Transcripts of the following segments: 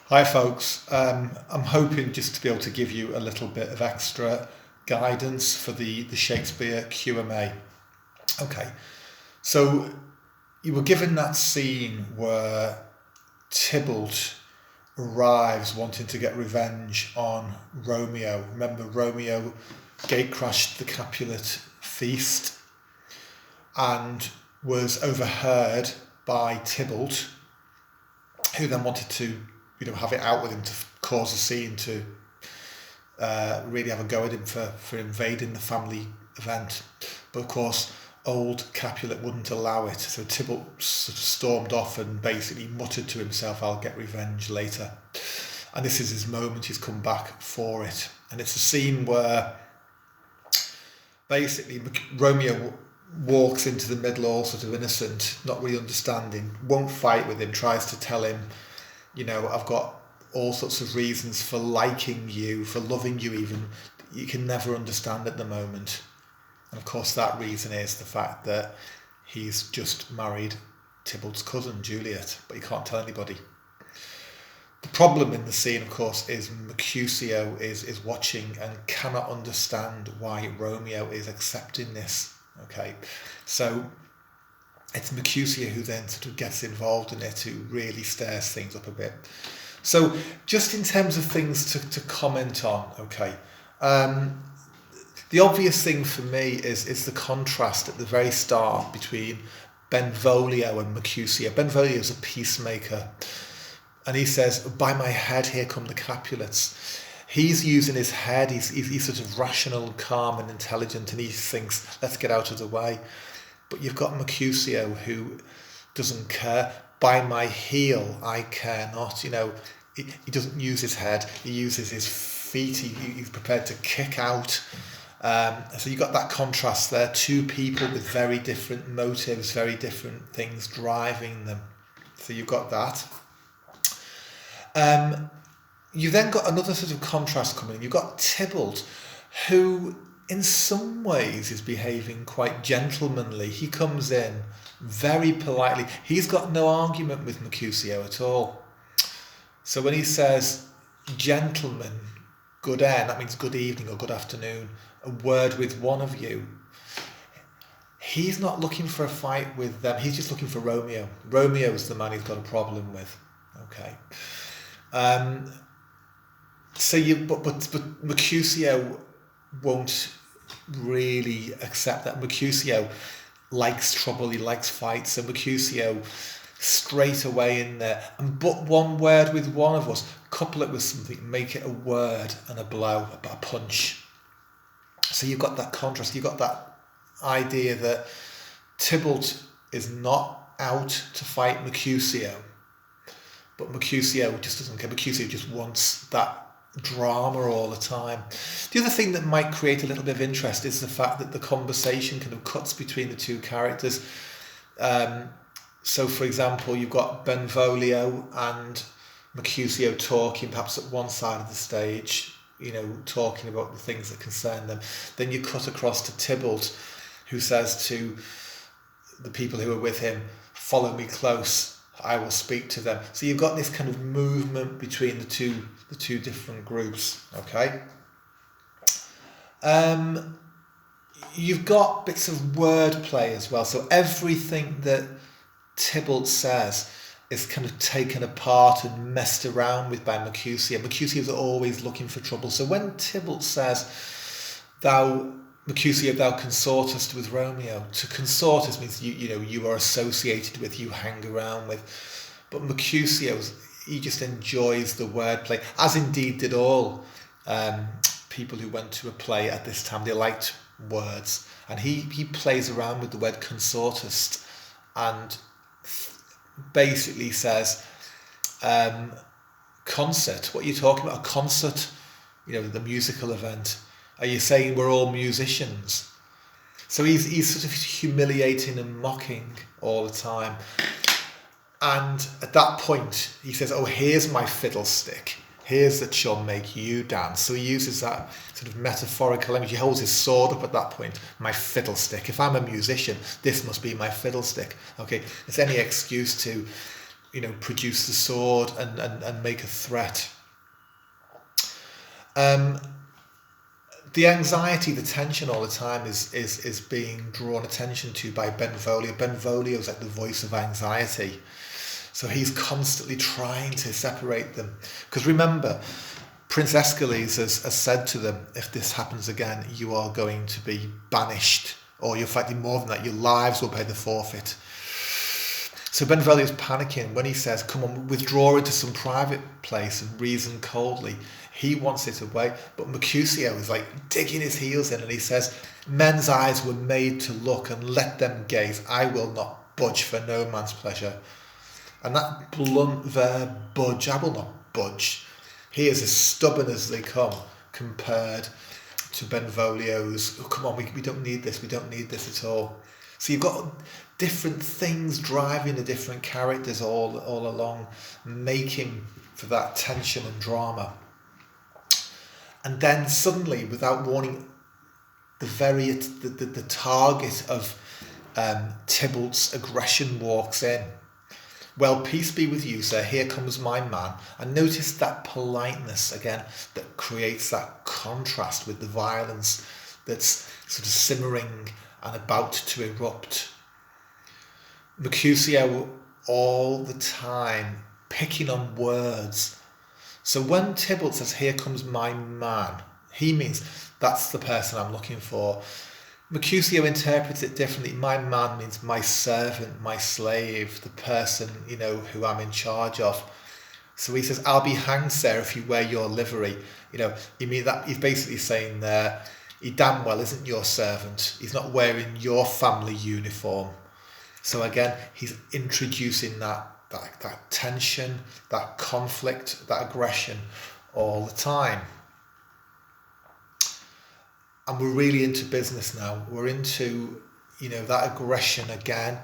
Hi folks, I'm hoping just to be able to give you a little bit of extra guidance for the Shakespeare QMA. Okay, so you were given that scene where Tybalt arrives wanting to get revenge on Romeo. Remember, Romeo gatecrashed the Capulet feast and was overheard by Tybalt, who then wanted to, have it out with him to cause a scene, to really have a go at him for invading the family event. But of course, old Capulet wouldn't allow it, so Tybalt sort of stormed off and basically muttered to himself, "I'll get revenge later." And this is his moment, he's come back for it. And it's a scene where basically Romeo walks into the middle all sort of innocent, not really understanding, won't fight with him, tries to tell him, I've got all sorts of reasons for liking you, for loving you even, you can never understand at the moment. And of course that reason is the fact that he's just married Tybalt's cousin, Juliet, but he can't tell anybody. The problem in the scene, of course, is Mercutio is watching and cannot understand why Romeo is accepting this. Okay, so it's Mercutio who then sort of gets involved in it, who really stirs things up a bit. So just in terms of things to comment on, okay, the obvious thing for me is the contrast at the very start between Benvolio and Mercutio. Benvolio is a peacemaker, and he says, "By my head, here come the Capulets." He's using his head, he's sort of rational, calm and intelligent, and he thinks, let's get out of the way. But you've got Mercutio who doesn't care. "By my heel, I care not." He doesn't use his head, he uses his feet, he's prepared to kick out. So you've got that contrast there, two people with very different motives, very different things driving them. So you've got that. You've then got another sort of contrast coming in. You've got Tybalt, who in some ways is behaving quite gentlemanly. He comes in very politely. He's got no argument with Mercutio at all. So when he says, "Gentlemen, good end," that means good evening or good afternoon, "a word with one of you," he's not looking for a fight with them. He's just looking for Romeo. Romeo's the man he's got a problem with. Okay. But Mercutio won't really accept that. Mercutio likes trouble, he likes fights, so Mercutio straight away in there, and but one word with one of us, couple it with something, make it a word and a blow, a punch. So you've got that contrast, you've got that idea that Tybalt is not out to fight Mercutio, but Mercutio just doesn't care. Mercutio just wants that drama all the time. The other thing that might create a little bit of interest is the fact that the conversation kind of cuts between the two characters. So for example, you've got Benvolio and Mercutio talking perhaps at one side of the stage, talking about the things that concern them. Then you cut across to Tybalt, who says to the people who are with him, "Follow me close, I will speak to them." So you've got this kind of movement between the two different groups. Okay. You've got bits of wordplay as well. So everything that Tybalt says is kind of taken apart and messed around with by Mercutio. Mercutio's always looking for trouble. So when Tybalt says, "Mercutio, thou consortest with Romeo," to consortest means you are associated with, you hang around with. But Mercutio, he just enjoys the wordplay, as indeed did all people who went to a play at this time. They liked words, and he plays around with the word consortest and basically says, "Concert, what are you talking about? A concert, the musical event. Are you saying we're all musicians?" So he's sort of humiliating and mocking all the time. And at that point, he says, "Oh, here's my fiddlestick. Here's that shall make you dance." So he uses that sort of metaphorical language. He holds his sword up at that point. "My fiddlestick. If I'm a musician, this must be my fiddlestick." Okay, it's any excuse to produce the sword and make a threat. The anxiety, the tension all the time is being drawn attention to by Benvolio. Benvolio is like the voice of anxiety. So he's constantly trying to separate them. Because remember, Prince Escalades has said to them, if this happens again, you are going to be banished. Or you're fighting more than that, your lives will pay the forfeit. So Benvolio is panicking when he says, come on, withdraw into some private place and reason coldly. He wants it away, but Mercutio is like digging his heels in and he says, men's eyes were made to look and let them gaze. I will not budge for no man's pleasure. And that blunt verb, budge, I will not budge. He is as stubborn as they come compared to Benvolio's, oh, come on, we don't need this at all. So you've got different things driving the different characters all along, making for that tension and drama. And then suddenly, without warning, the target of Tybalt's aggression walks in. Well, peace be with you, sir. Here comes my man. And notice that politeness again that creates that contrast with the violence that's sort of simmering and about to erupt. Mercutio all the time picking on words. So when Tybalt says, here comes my man, he means that's the person I'm looking for. Mercutio interprets it differently. My man means my servant, my slave, the person, who I'm in charge of. So he says, I'll be hanged, sir, if you wear your livery. You mean that he's basically saying there, he damn well isn't your servant. He's not wearing your family uniform. So again, he's introducing that tension, that conflict, that aggression all the time. And we're really into business now. We're into, that aggression again.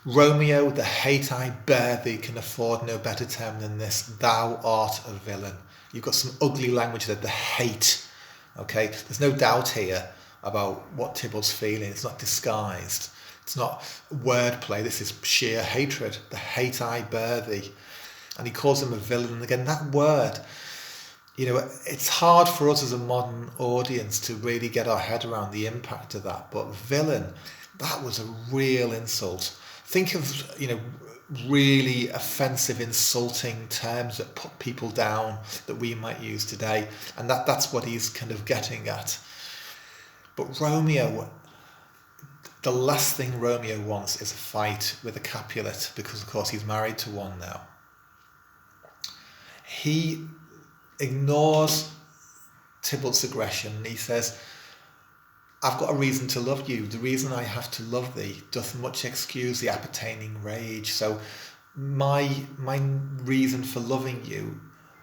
Romeo, the hate I bear thee can afford no better term than this. Thou art a villain. You've got some ugly language there, the hate. Okay, there's no doubt here about what Tybalt's feeling. It's not disguised. It's not wordplay. This is sheer hatred. The hate I bear thee. And he calls him a villain. And again, that word, it's hard for us as a modern audience to really get our head around the impact of that. But villain, that was a real insult. Think of, really offensive, insulting terms that put people down that we might use today. And that's what he's kind of getting at. But Romeo, the last thing Romeo wants is a fight with a Capulet, because of course he's married to one now. He ignores Tybalt's aggression and he says, I've got a reason to love you. The reason I have to love thee doth much excuse the appertaining rage. So my reason for loving you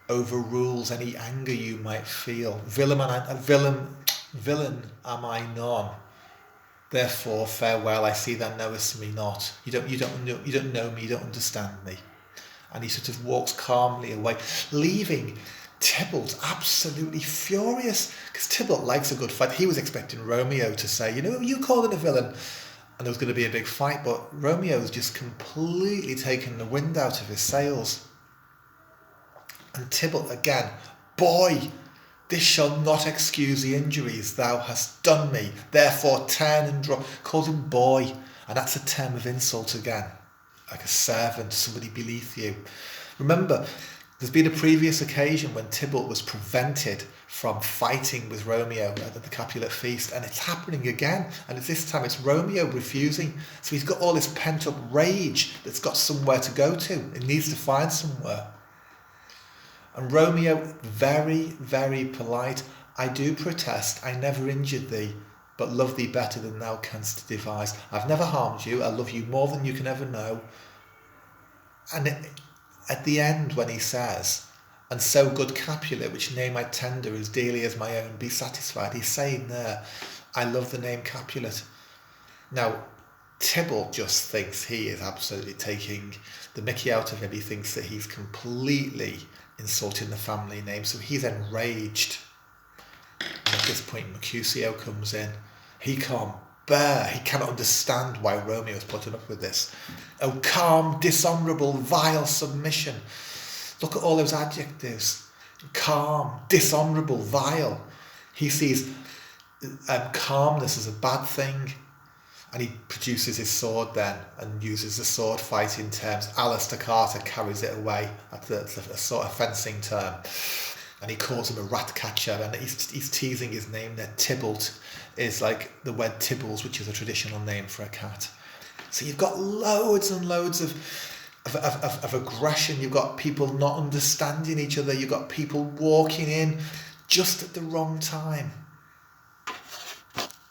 overrules any anger you might feel. Villain am I none. Therefore farewell, I see thou knowest me not. You don't know me, you don't understand me. And he sort of walks calmly away, leaving Tybalt absolutely furious, because Tybalt likes a good fight. He was expecting Romeo to say, you called it a villain, and there was going to be a big fight, but Romeo's just completely taken the wind out of his sails. And Tybalt again, boy, this shall not excuse the injuries thou hast done me, therefore turn and drop. Calls him boy, and that's a term of insult again, like a servant, somebody beneath you. Remember, there's been a previous occasion when Tybalt was prevented from fighting with Romeo at the Capulet feast, and it's happening again, and this time it's Romeo refusing. So he's got all this pent-up rage that's got somewhere to go to. It needs to find somewhere. And Romeo, very, very polite. I do protest, I never injured thee, but love thee better than thou canst devise. I've never harmed you, I love you more than you can ever know. And at the end when he says, and so good Capulet, which name I tender as dearly as my own, be satisfied, he's saying there, I love the name Capulet. Now, Tybalt just thinks he is absolutely taking the mickey out of him. He thinks that he's completely insulting the family name, so he's enraged. And at this point, Mercutio comes in. He can't bear. He cannot understand why Romeo is putting up with this. Oh, calm, dishonourable, vile submission. Look at all those adjectives. Calm, dishonourable, vile. He sees calmness as a bad thing, and he produces his sword then and uses the sword fighting terms. Alistair Carter carries it away. That's a sort of fencing term. And he calls him a rat catcher, and he's teasing his name there. Tybalt is like the word Tibbles, which is a traditional name for a cat. So you've got loads and loads of aggression. You've got people not understanding each other. You've got people walking in just at the wrong time.